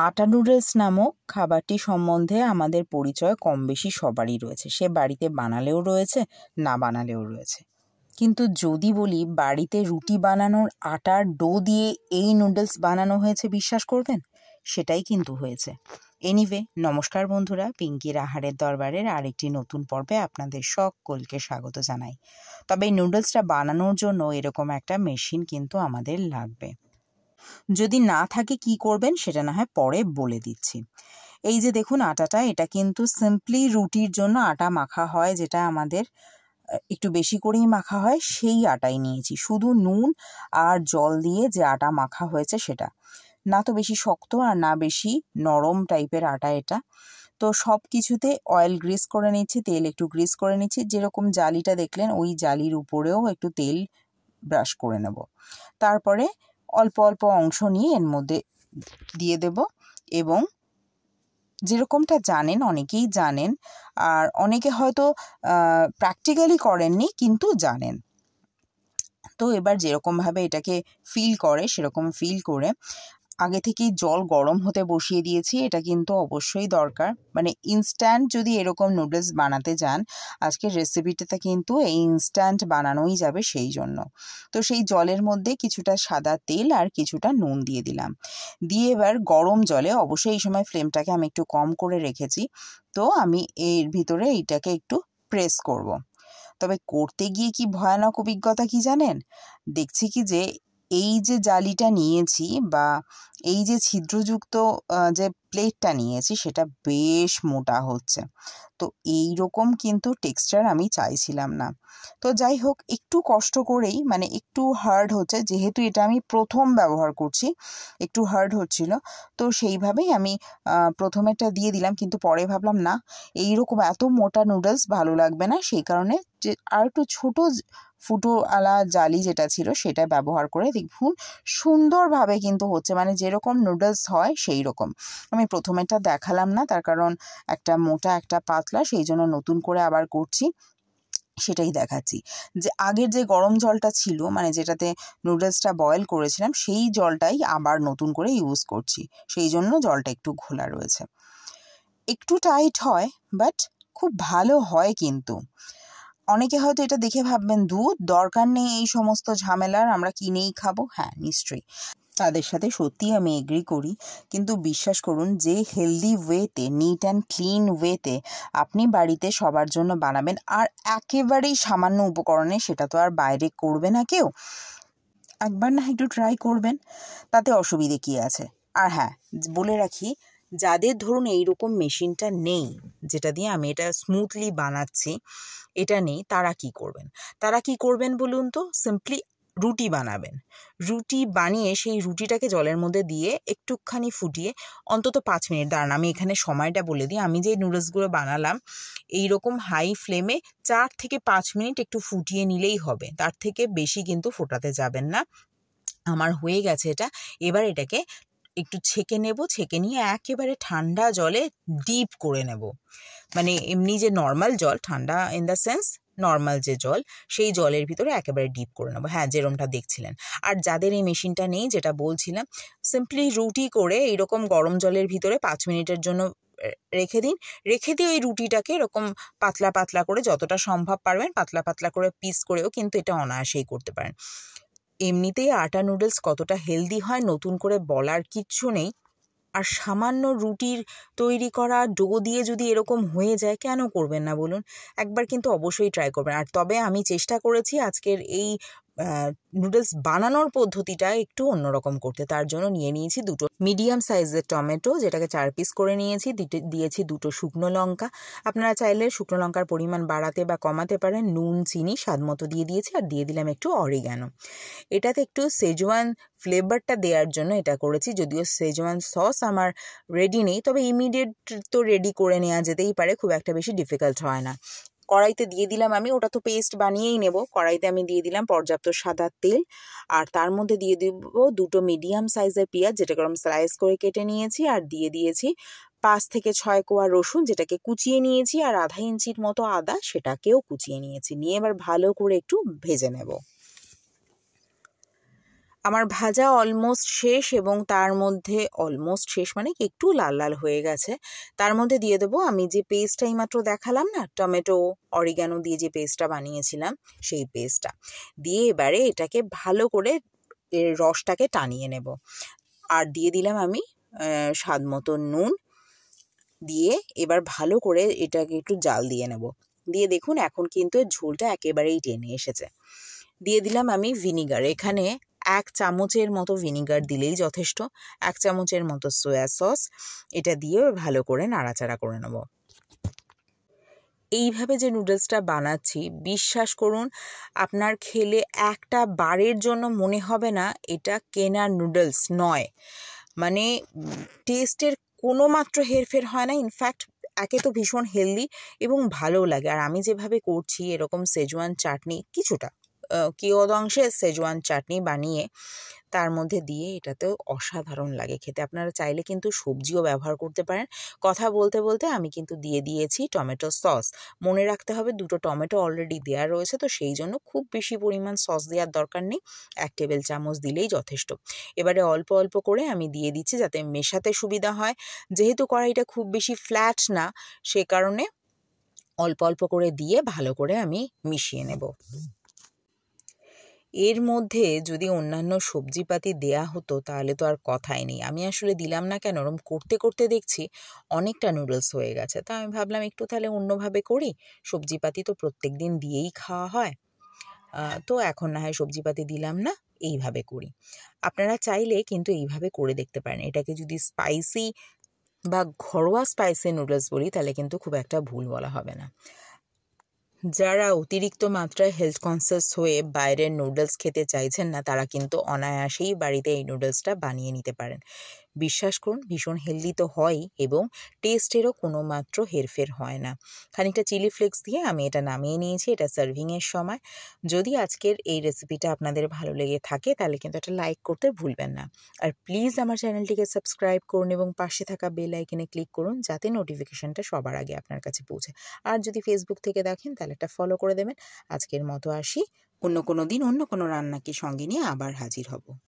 আটা নুডলস নামক খাবারটি সম্বন্ধে আমাদের পরিচয় কম বেশি সবারই রয়েছে। সে বাড়িতে বানালেও রয়েছে, না বানালেও রয়েছে। কিন্তু যদি বলি বাড়িতে রুটি বানানোর আটার ডো দিয়ে এই নুডলস বানানো হয়েছে, বিশ্বাস করবেন? সেটাই কিন্তু হয়েছে। এনিওয়ে, নমস্কার বন্ধুরা, পিঙ্কির আহারের দরবারের আরেকটি নতুন পর্বে আপনাদের সকলকে স্বাগত জানাই। তবে এই নুডলসটা বানানোর জন্য এরকম একটা মেশিন কিন্তু আমাদের লাগবে। যদি না থাকে কি করবেন সেটা না হয় পরে বলে দিচ্ছি। এই যে দেখুন আটাটা, এটা কিন্তু সিম্পলি রুটির জন্য আটা মাখা হয়, যেটা আমাদের একটু বেশি করেই মাখা হয়, সেই আটাই নিয়েছি। শুধু নুন আর জল দিয়ে যে আটা মাখা হয়েছে সেটা, না তো বেশি শক্ত আর না বেশি নরম টাইপের আটা এটা। তো সব কিছুতে অয়েল গ্রিস করে নিচ্ছি, তেল একটু গ্রিস করে নিচ্ছি। যেরকম জালিটা দেখলেন ওই জালির উপরেও একটু তেল ব্রাশ করে নেব। তারপরে অল্প অল্প অংশ নিয়ে এর মধ্যে দিয়ে দেব এবং যেরকমটা জানেন, অনেকেই জানেন আর অনেকে হয়তো প্র্যাকটিক্যালি করেননি কিন্তু জানেন। তো এবার যেরকমভাবে এটাকে ফিল করে সেরকম ফিল করে আগে থেকেই জল গরম হতে বসিয়ে দিয়েছি। এটা কিন্তু অবশ্যই দরকার, মানে ইনস্ট্যান্ট যদি এরকম নুডলস বানাতে যান, আজকের রেসিপিটাতে কিন্তু এই ইনস্ট্যান্ট বানানোই যাবে সেই জন্য। তো সেই জলের মধ্যে কিছুটা সাদা তেল আর কিছুটা নুন দিয়ে দিলাম। দিয়ে এবার গরম জলে, অবশ্যই এই সময় ফ্লেমটাকে আমি একটু কম করে রেখেছি, তো আমি এর ভিতরে এইটাকে একটু প্রেস করব। তবে করতে গিয়ে কি ভয়ানক অভিজ্ঞতা কি জানেন? দেখছি কি যে এই যে জালিটা নিয়েছি বা এই যে ছিদ্রযুক্ত যে প্লেটটা নিয়েছি সেটা বেশ মোটা হচ্ছে। তো এই রকম কিন্তু টেক্সচার আমি চাইছিলাম না। তো যাই হোক, একটু কষ্ট করেই, মানে একটু হার্ড হচ্ছে, যেহেতু এটা আমি প্রথম ব্যবহার করছি, একটু হার্ড হচ্ছিল। তো সেইভাবেই আমি প্রথমেরটা দিয়ে দিলাম, কিন্তু পরে ভাবলাম না, এইরকম এত মোটা নুডলস ভালো লাগবে না, সেই কারণে যে আর একটু ছোটো ফুটোওয়ালা জালি যেটা ছিল সেটা ব্যবহার করে দেখুন সুন্দরভাবে কিন্তু হচ্ছে, মানে যেরকম নুডলস হয় সেই রকম। আমি প্রথমেরটা দেখালাম না, তার কারণ একটা মোটা একটা পাতলা, সেই জন্য নতুন করে আবার করছি, সেটাই দেখাচ্ছি। যে আগের যে গরম জলটা ছিল, মানে যেটাতে নুডলসটা বয়েল করেছিলাম, সেই জলটাই আবার নতুন করে ইউজ করছি, সেই জন্য জলটা একটু ঘোলা রয়েছে। একটু টাইট হয়, বাট খুব ভালো হয় কিন্তু। অনেকে হয়তো এটা দেখে ভাববেন দুধ দরকার নেই এই সমস্ত ঝামেলার, আমরা কিনেই খাবো। হ্যাঁ, নিশ্চয়ই তাদের সাথে সত্যি আমি এগ্রি করি, কিন্তু বিশ্বাস করুন যে হেলদি ওয়েতে, নিট অ্যান্ড ক্লিন ওয়েতে আপনি বাড়িতে সবার জন্য বানাবেন আর একেবারেই সামান্য উপকরণে, সেটা তো আর বাইরে করবে না কেউ, একবার না একটু ট্রাই করবেন, তাতে অসুবিধে কী আছে। আর হ্যাঁ, বলে রাখি, যাদের ধরুন এইরকম মেশিনটা নেই, যেটা দিয়ে আমি এটা স্মুথলি বানাচ্ছি, এটা নেই, তারা কি করবেন বলুন তো? সিম্পলি রুটি বানাবেন। রুটি বানিয়ে সেই রুটিটাকে জলের মধ্যে দিয়ে একটুখানি ফুটিয়ে অন্তত 5 মিনিট দাঁড়ান, আমি এখানে সময়টা বলে দিই। আমি যে নুডলসগুলো বানালাম এইরকম হাই ফ্লেমে 4 থেকে 5 মিনিট একটু ফুটিয়ে নিলেই হবে, তার থেকে বেশি কিন্তু ফোটাতে যাবেন না। আমার হয়ে গেছে এটা। এবার এটাকে একটু ছেঁকে নেব, ছেঁকে নিয়ে একেবারে ঠান্ডা জলে ডিপ করে নেব। মানে এমনি যে নর্মাল জল, ঠান্ডা ইন দ্য সেন্স নর্মাল যে জল, সেই জলের ভিতরে একেবারে ডিপ করে নেবো। হ্যাঁ, যেরমটা দেখছিলেন। আর যাদের এই মেশিনটা নেই, যেটা বলছিলাম, সিম্পলি রুটি করে এইরকম গরম জলের ভিতরে 5 মিনিটের জন্য রেখে দিন। রেখে দিয়ে ওই রুটিটাকে এরকম পাতলা পাতলা করে, যতটা সম্ভব পারবেন পাতলা পাতলা করে পিস করেও কিন্তু এটা অনায়াসেই করতে পারেন। এমনিতেই আটা নুডলস কতটা হেলদি হয় নতুন করে বলার কিচ্ছু নেই। আর সামান্য রুটির তৈরি করা ডো দিয়ে যদি এরকম হয়ে যায়, কেন করবেন না বলুন? একবার কিন্তু অবশ্যই ট্রাই করবেন। আর তবে আমি চেষ্টা করেছি আজকের এই নুডলস বানানোর পদ্ধতিটা একটু অন্যরকম করতে। তার জন্য নিয়েছি 2 মিডিয়াম সাইজের টমেটো, যেটাকে 4 পিস করে নিয়েছি। দিয়েছি 2 শুকনো লঙ্কা। আপনারা চাইলে শুকনো লঙ্কার পরিমাণ বাড়াতে বা কমাতে পারেন। নুন চিনি স্বাদ মতো দিয়ে দিয়েছি, আর দিয়ে দিলাম একটু অরিগ্যানো। এটাতে একটু সেজওয়ান ফ্লেভারটা দেওয়ার জন্য এটা করেছি। যদিও সেজওয়ান সস আমার রেডি নেই, তবে ইমিডিয়েট তো রেডি করে নেওয়া যেতেই পারে, খুব একটা বেশি ডিফিকাল্ট হয় না। কড়াইতে দিয়ে দিলাম আমি, ওটা তো পেস্ট বানিয়েই নেব। কড়াইতে আমি দিয়ে দিলাম পর্যাপ্ত সাদা তেল, আর তার মধ্যে দিয়ে দিব 2 মিডিয়াম সাইজের পেঁয়াজ, যেটাকে আমি স্লাইস করে কেটে নিয়েছি, আর দিয়ে দিয়েছি 5 থেকে 6 কোয়া রসুন, যেটাকে কুচিয়ে নিয়েছি, আর আধা ইঞ্চির মতো আদা, সেটাকেও কুচিয়ে নিয়েছি। নিয়ে এবার ভালো করে একটু ভেজে নেব। আমার ভাজা অলমোস্ট শেষ এবং তার মধ্যে অলমোস্ট শেষ মানে কি একটু লাল লাল হয়ে গেছে। তার মধ্যে দিয়ে দেবো আমি যে পেস্টটা এইমাত্র দেখালাম না, টমেটো অরিগ্যানো দিয়ে যে পেস্টটা বানিয়েছিলাম সেই পেস্টটা দিয়ে এবারে এটাকে ভালো করে এর রসটাকে টানিয়ে নেব। আর দিয়ে দিলাম আমি স্বাদ মতো নুন দিয়ে এবার ভালো করে এটাকে একটু জাল দিয়ে নেব। দিয়ে দেখুন এখন কিন্তু ঝোলটা একেবারেই টেনে এসেছে। দিয়ে দিলাম আমি ভিনিগার, এখানে 1 চামচের মতো ভিনিগার দিলেই যথেষ্ট। 1 চামচের মতো সয়া সস, এটা দিয়ে ভালো করে নাড়াচাড়া করে নেব। এইভাবে যে নুডলসটা বানাচ্ছি বিশ্বাস করুন আপনার খেলে একটা বারের জন্য মনে হবে না এটা কেনা নুডলস নয়। মানে টেস্টের কোনো মাত্র হেরফের হয় না। ইনফ্যাক্ট একে তো ভীষণ হেলদি এবং ভালোও লাগে। আর আমি যেভাবে করছি এরকম সেজওয়ান চাটনি কিছুটা কিয়দংশে সেজওয়ান চাটনি বানিয়ে তার মধ্যে দিয়ে এটাতেও অসাধারণ লাগে খেতে। আপনারা চাইলে কিন্তু সবজিও ব্যবহার করতে পারেন। কথা বলতে বলতে আমি কিন্তু দিয়ে দিয়েছি টমেটো সস। মনে রাখতে হবে 2টো টমেটো অলরেডি দেওয়া রয়েছে, তো সেই জন্য খুব বেশি পরিমাণ সস দেওয়ার দরকার নেই, 1 টেবিল চামচ দিলেই যথেষ্ট। এবারে অল্প অল্প করে আমি দিয়ে দিচ্ছি যাতে মেশাতে সুবিধা হয়। যেহেতু কড়াইটা খুব বেশি ফ্ল্যাট না, সে কারণে অল্প অল্প করে দিয়ে ভালো করে আমি মিশিয়ে নেব। এর মধ্যে যদি অন্যান্য সবজিপাতি দেয়া হতো তাহলে তো আর কথাই নেই। আমি আসলে দিলাম না কেন, ওরকম করতে করতে দেখছি অনেকটা নুডলস হয়ে গেছে। তা আমি ভাবলাম একটু তাহলে অন্যভাবে করি, সবজিপাতি তো প্রত্যেক দিন দিয়েই খাওয়া হয়, তো এখন না হয় সবজিপাতি দিলাম না, এইভাবে করি। আপনারা চাইলে কিন্তু এইভাবে করে দেখতে পারেন। এটাকে যদি স্পাইসি বা ঘরোয়া স্পাইসি নুডলস বলি তাহলে কিন্তু খুব একটা ভুল বলা হবে না। যারা অতিরিক্ত মাত্রায় হেলথ কনসিয়াস হয়ে বাইরের নুডলস খেতে চাইছেন না তারা কিন্তু অনায়াসেই বাড়িতে এই নুডলসটা বানিয়ে নিতে পারেন। বিশ্বাস করুন ভীষণ হেলদি তো হয়ই এবং টেস্টেরও কোনো মাত্র হেরফের হয় না। খানিকটা চিলি ফ্লেক্স দিয়ে আমি এটা নামিয়ে নিয়েছি, এটা সার্ভিংয়ের সময়। যদি আজকের এই রেসিপিটা আপনাদের ভালো লেগে থাকে তাহলে কিন্তু একটা লাইক করতে ভুলবেন না। আর প্লিজ আমার চ্যানেলটিকে সাবস্ক্রাইব করুন এবং পাশে থাকা বেল আইকনে ক্লিক করুন যাতে নোটিফিকেশনটা সবার আগে আপনার কাছে পৌঁছে। আর যদি ফেসবুক থেকে দেখেন তাহলে একটা ফলো করে দেবেন। আজকের মতো আসি, অন্য কোনো দিন অন্য কোনো রান্নাকে সঙ্গে নিয়ে আবার হাজির হব।